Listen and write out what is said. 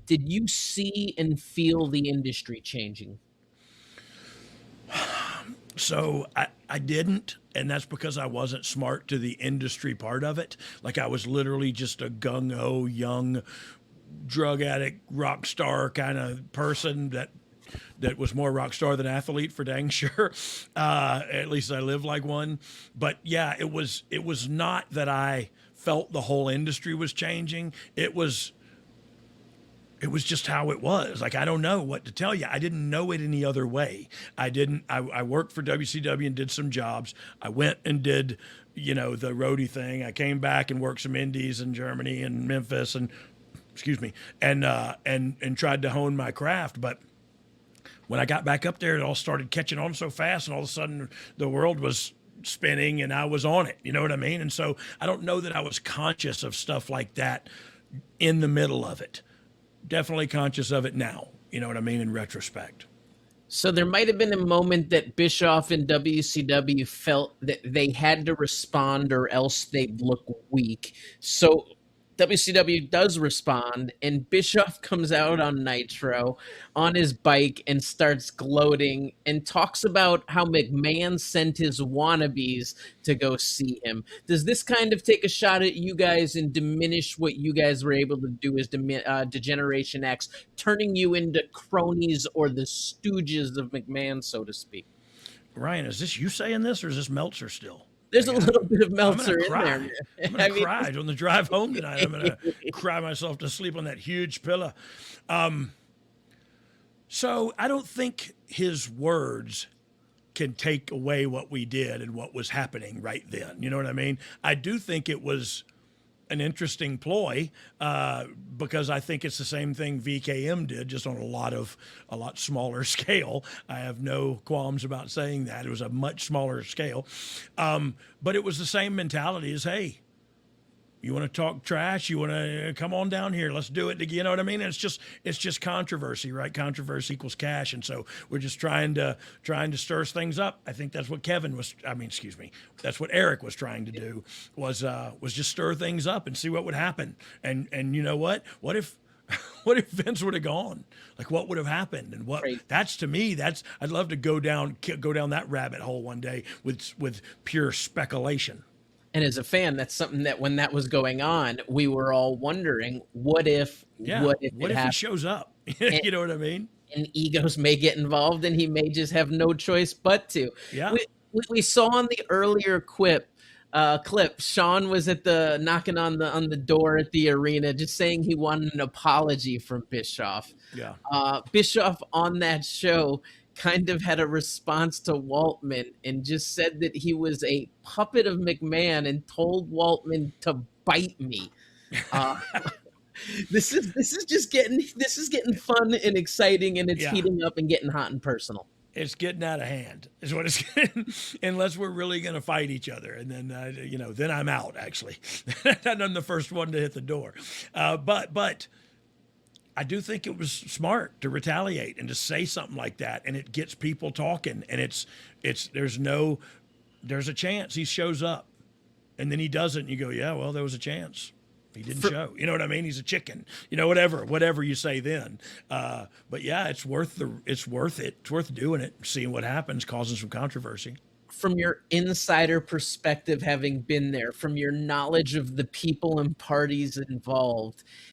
did you see and feel the industry changing? So I didn't, and that's because I wasn't smart to the industry part of it. Like I was literally just a gung ho young drug addict rock star kind of person that was more rock star than athlete for dang sure. At least I lived like one. But yeah, it was not that I felt the whole industry was changing. It was just how it was. Like I don't know what to tell you. I didn't know it any other way. I didn't. I worked for WCW and did some jobs. I went and did, the roadie thing. I came back and worked some indies in Germany and Memphis and excuse me, and tried to hone my craft. But when I got back up there, it all started catching on so fast, and all of a sudden the world was spinning and I was on it. You know what I mean? And so I don't know that I was conscious of stuff like that in the middle of it. Definitely conscious of it now. You know what I mean? In retrospect. So there might have been a moment that Bischoff and WCW felt that they had to respond or else they'd look weak. So WCW does respond, and Bischoff comes out on Nitro on his bike and starts gloating and talks about how McMahon sent his wannabes to go see him. Does this kind of take a shot at you guys and diminish what you guys were able to do as Degeneration X, turning you into cronies or the stooges of McMahon, so to speak? Ryan, is this you saying this, or is this Meltzer still? There's a little bit of Meltzer in Cry. there. I'm gonna cry on the drive home tonight. I'm gonna cry myself to sleep on that huge pillow. So I don't think his words can take away what we did and what was happening right then. You know what I mean? I do think it was an interesting ploy because I think it's the same thing VKM did, just on a lot smaller scale. I have no qualms about saying that. It was a much smaller scale, but it was the same mentality as, hey, you want to talk trash? You want to come on down here? Let's do it. You know what I mean? And it's just controversy, right? Controversy equals cash, and so we're just trying to stir things up. I think that's what that's what Eric was trying to do was just stir things up and see what would happen. And you know what? What if what if Vince would have gone? Like what would have happened? And what Right. that's to me, I'd love to go down that rabbit hole one day with pure speculation. And as a fan, that's something that when that was going on, we were all wondering, what if Yeah. what if What it if he happened? shows up? And, You know what I mean? and egos may get involved, and he may just have no choice but to. Yeah. We saw on the earlier clip, Sean was at the knocking on the door at the arena, just saying he wanted an apology from Bischoff. Yeah. Bischoff on that show kind of had a response to Waltman and just said that he was a puppet of McMahon and told Waltman to bite me. Uh, this is getting fun and exciting, and it's Yeah. heating up and getting hot and personal. It's getting out of hand, is what it's getting. Unless we're really going to fight each other, and then then I'm out. Actually, and I'm the first one to hit the door. But I do think it was smart to retaliate and to say something like that, and it gets people talking. And there's a chance he shows up, and then he doesn't. And you go, yeah, well, there was a chance. He didn't show. You know what I mean? He's a chicken. Whatever you say then. But yeah, it's worth it. It's worth doing it, seeing what happens, causing some controversy. From your insider perspective, having been there, from your knowledge of the people and parties involved,